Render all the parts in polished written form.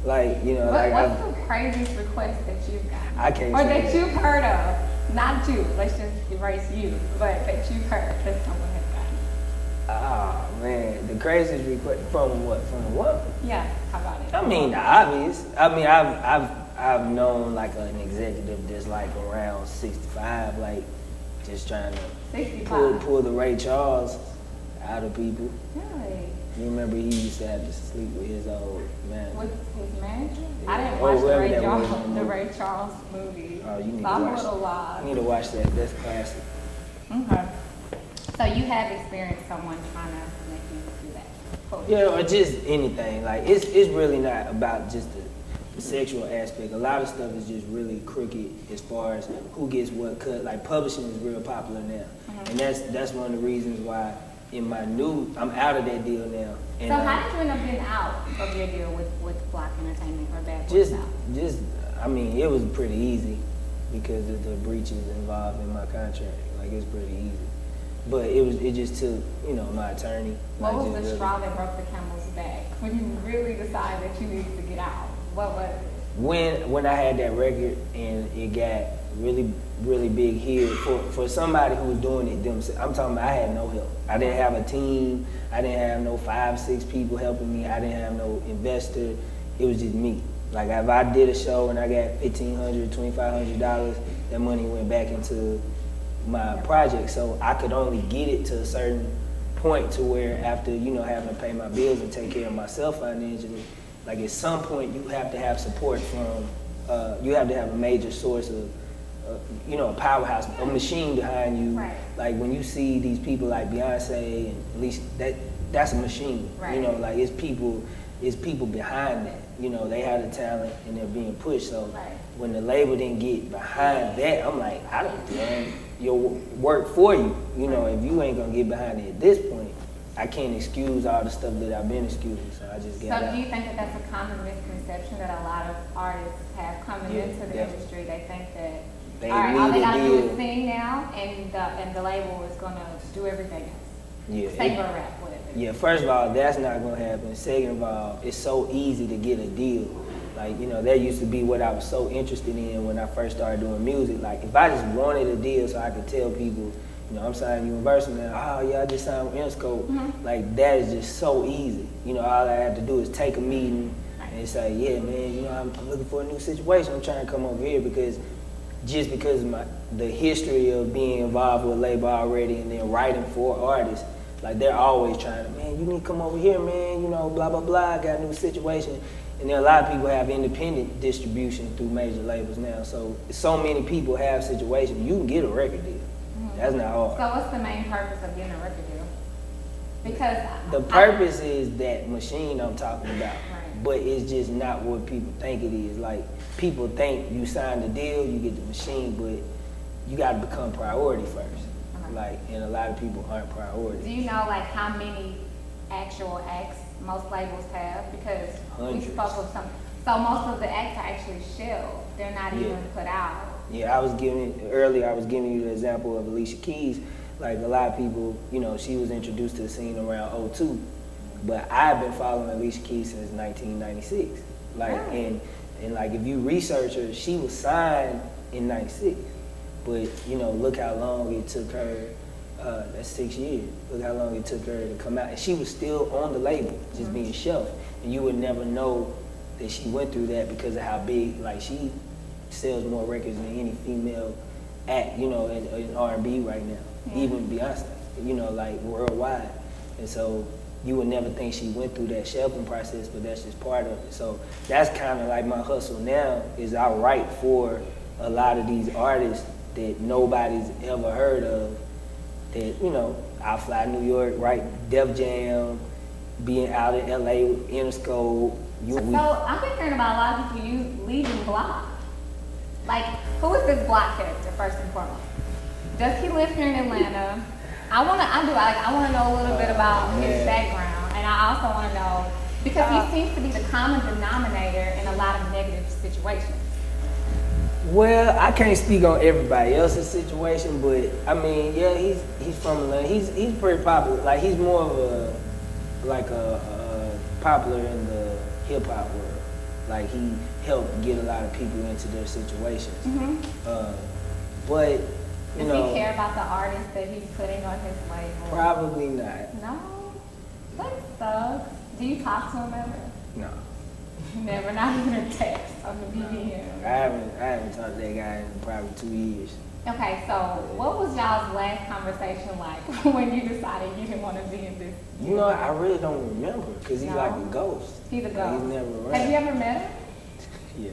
Like, you know, what's the craziest request that you've gotten? I can't or say that you've heard of? Not you. Let's just erase you. But that you've heard that someone has gotten. Oh man, the craziest request from what? From what? Yeah. How about it? I mean, the obvious. I mean, I've known like an executive that's like around 65, like just trying to 65. pull the Ray Charles out of people. Really? You remember he used to have to sleep with his old man. With his manager? Yeah. I didn't Or watch whoever the that was on the the Ray Charles movie. Oh, you need So to I'm a watch little that. lost. You need to watch that. That's classic. Okay. So you have experienced someone trying to make you do that? Cool. Yeah, or just anything. Like it's really not about just the sexual aspect. A lot of stuff is just really crooked as far as who gets what cut. Like publishing is real popular now, and that's one of the reasons why in my new I'm out of that deal now. And, so how did you end up getting out of your deal with Block Entertainment or Bad Boys just Out? I mean it was pretty easy because of the breaches involved in my contract. Like it's pretty easy, but it just took my attorney. What like, was just the really- straw that broke the camel's back when you really decided that you needed to get out? What was it? When I had that record and it got really big here for somebody who was doing it themselves. I'm talking about I had no help. I didn't have a team. I didn't have no 5-6 people helping me. I didn't have no investor. It was just me. Like if I did a show and I got $1,500, $2,500, that money went back into my project. So I could only get it to a certain point to where after having to pay my bills and take care of myself financially, like at some point you have to have support from, you have to have a major source of, a powerhouse, a machine behind you. Right. Like when you see these people like Beyonce, and at least that's a machine. Right. Like it's people behind that. They have the talent and they're being pushed. So when the label didn't get behind that, I'm like, I don't done your work for you. If you ain't gonna get behind it at this point, I can't excuse all the stuff that I've been excusing. So I just got out. So do you think that that's a common misconception that a lot of artists have coming into the industry? They think that all they gotta do is sing now, and the label is gonna do everything else. Yeah. Sing or rap, whatever. Yeah, first of all, that's not gonna happen. Second of all, it's so easy to get a deal. Like, that used to be what I was so interested in when I first started doing music. Like, if I just wanted a deal so I could tell people, I'm signing Universal now, oh yeah, I just signed with Interscope. Like, that is just so easy. All I have to do is take a meeting and say, yeah, man, I'm looking for a new situation. I'm trying to come over here because of the history of being involved with a label already and then writing for artists, like they're always trying to, man, you need to come over here, man, blah, blah, blah, I got a new situation. And then a lot of people have independent distribution through major labels now. So many people have situations, you can get a record deal. That's not hard. So what's the main purpose of getting a record deal? Because the purpose is that machine I'm talking about. Right. But it's just not what people think it is. Like, people think you sign the deal, you get the machine, but you got to become priority first. Like, and a lot of people aren't priority. Do you know, like, how many actual acts most labels have? Because Hundreds. we spoke of some. So most of the acts are actually shelved. They're not even put out. Yeah, I was giving you the example of Alicia Keys. Like, a lot of people, she was introduced to the scene around '02. But I've been following Alicia Keys since 1996. Like, and like, if you research her, she was signed in '96. But, look how long it took her, that's 6 years. Look how long it took her to come out. And she was still on the label, just being shelved. And you would never know that she went through that because of how big, like, she sells more records than any female act, in R&B right now. Even Beyonce, like, worldwide. And so you would never think she went through that shelving process, but that's just part of it. So that's kind of like my hustle now, is I write for a lot of these artists that nobody's ever heard of, that, I fly to New York, write Def Jam, being out in LA with Interscope. So I've been hearing about a lot of people leaving Block. Like, who is this Block character, first and foremost? Does he live here in Atlanta? I want to know a little bit about his background, and I also want to know, because he seems to be the common denominator in a lot of negative situations. Well, I can't speak on everybody else's situation, but I mean, yeah, he's from Atlanta. He's pretty popular. Like, he's more of a popular in the hip hop world. Like he helped get a lot of people into their situations. Mm-hmm. But you Does know, he care about the artists that he's putting on his label? probably not. No, that sucks. Do you talk to him ever? No. Never, not even a text on the BBM. I haven't talked to that guy in probably 2 years. Okay, so what was y'all's last conversation like when you decided you didn't want to be in this? You know, I really don't remember because he's No? like a ghost. He's a Like, ghost. he's never around. Have you ever met him? Yeah.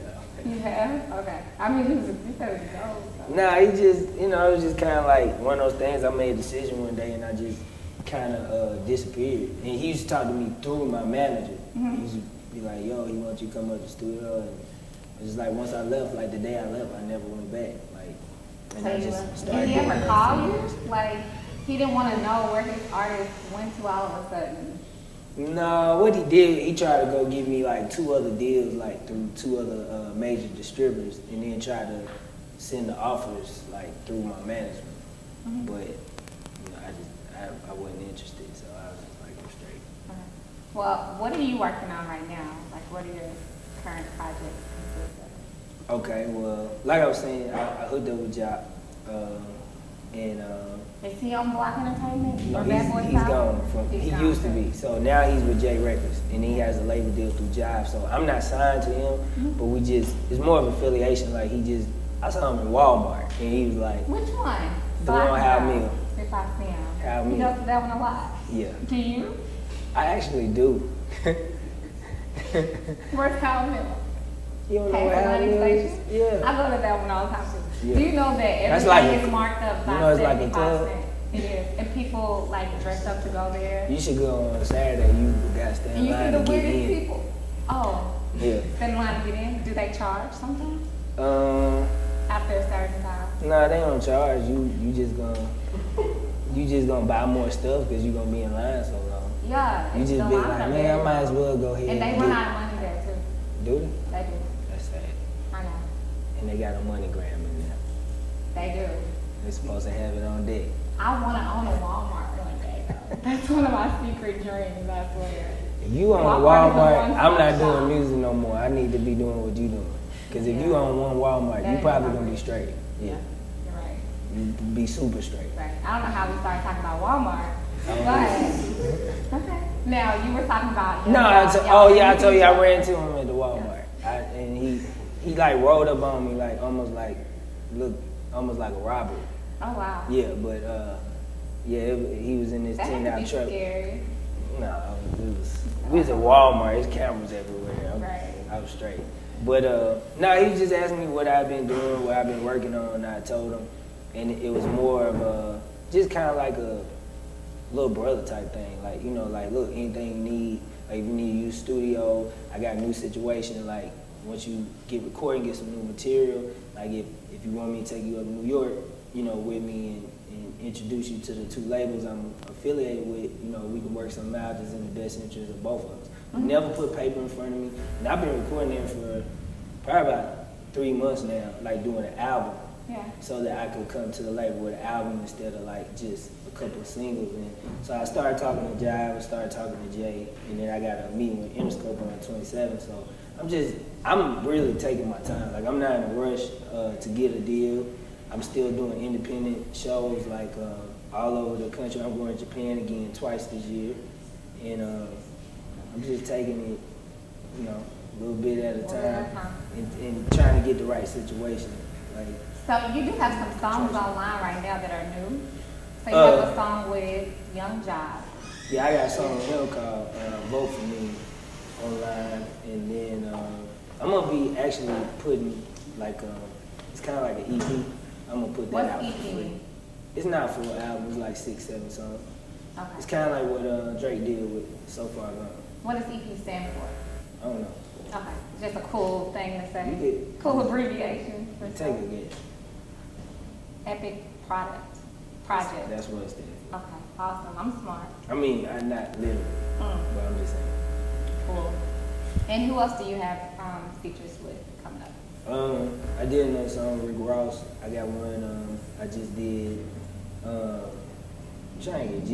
You have? Okay. I mean, you said he was a ghost. So. Nah, he just, you know, it was just kind of like one of those things. I made a decision one day and I just kind of disappeared. And he used to talk to me through my manager. Mm-hmm. He used to be like, yo, he wants you to come up to the studio. And it was like once I left, like the day I left, I never went back. Like, and So I you just left. started Did he doing ever that call for you? years. Like, he didn't want to know where his artist went to all of a sudden. No, what he did, he tried to go give me like 2 other deals, like through 2 other major distributors, and then tried to send the offers like through my management. Mm-hmm. But you know, I wasn't interested, so I was just like, I'm straight. Okay. Well, what are you working on right now? Like, what are your current projects consist of? Okay, well, like I was saying, I hooked up with Jock, and Is he on Block Entertainment? no, or Bad Boy he's South? gone from. He's He gone, used to okay. be. So now he's with J Records, and he has a label deal through Jive. So I'm not signed to him, but we just it's more of affiliation. Like I saw him in Walmart, and he was like, Which one? The So I one can Hal know Mill. If I see him. Hal He Mill. goes to that one a lot. yeah, Do you? I actually do. Where's Hal Mill? You don't know Hey, what Hal Kalani Mill is? Station? Yeah. I go to that one all the time too. Yeah. Do you know that That's everything like a- is marked up by you know it's like a club? 75%? It is. And people like dress up to go there. You should go on Saturday. You got to stand And in you see line the to get weirdest in. people. Oh, Yeah. stand in line to get in. Do they charge sometimes? After a certain time? Nah, they don't charge. You just gonna buy more stuff because you gonna be in line so long. Yeah. You it's just the be lines like, are man, very I might as long. well go ahead And they and run do out of money there too. it. Do they? They do. That's sad. I know. And they got a money gram in there. They do. They're supposed to have it on deck. I want to own a Walmart one day though. That's one of my secret dreams, I swear. If you own Walmart is a Walmart, one-stop I'm not shop. doing music no more. I need to be doing what you doing. Because if you Yeah. own one Walmart, That you is probably my gonna be dream. straight. Yeah. You're right. You be super straight. Right. I don't know how we started talking about Walmart, Oh. but okay. Now you were talking about. No, I told you I ran into him at the Walmart, and he like rolled up on me like almost like a robber. Oh wow. Yeah, but he was in this That had to $10 be truck. scary. No, we was at Walmart. There's cameras everywhere. Right. I was straight. But no, he was just asking me what I've been doing, what I've been working on, and I told him, and it was more of just kind of like a little brother type thing. Like, you know, like, look, anything you need, like if you need to use studio, I got a new situation. Like, once you get recording, get some new material. Like, if you want me to take you up to New York, you know, with me and introduce you to the 2 labels I'm affiliated with, you know, we can work something out that's in the best interest of both of us. Mm-hmm. Never put paper in front of me. And I've been recording there for probably about 3 months now, like doing an album. Yeah. So that I could come to the label with an album instead of like just a couple of singles. And so I started talking to Jive, I started talking to Jay, and then I got a meeting with Interscope on the 27th. So I'm really taking my time. Like, I'm not in a rush to get a deal. I'm still doing independent shows like all over the country. I'm going to Japan again twice this year. And I'm just taking it, you know, a little bit at a time and trying to get the right situation. Like, So you do have some songs online right now that are new. So you have a song with Young Job. yeah, I got a song with him called Vote For Me online. And then I'm going to be actually putting like, it's kind of like an EP. I'm going to put that What's out for EP free. mean? It's not a full album, it's like 6, 7 songs. It's Okay. kind of like what Drake did with So Far Gone. What does EP stand for? I don't know. Okay. Just a cool thing to You say. get, Cool abbreviation. For take sure. a guess. Epic project. That's what it stands for. Okay. Awesome. I'm smart. I mean, I'm not literally, but I'm just saying. Cool. And who else do you have features with coming up? I did another song, Rick Ross. I got one I just did. I'm trying to get G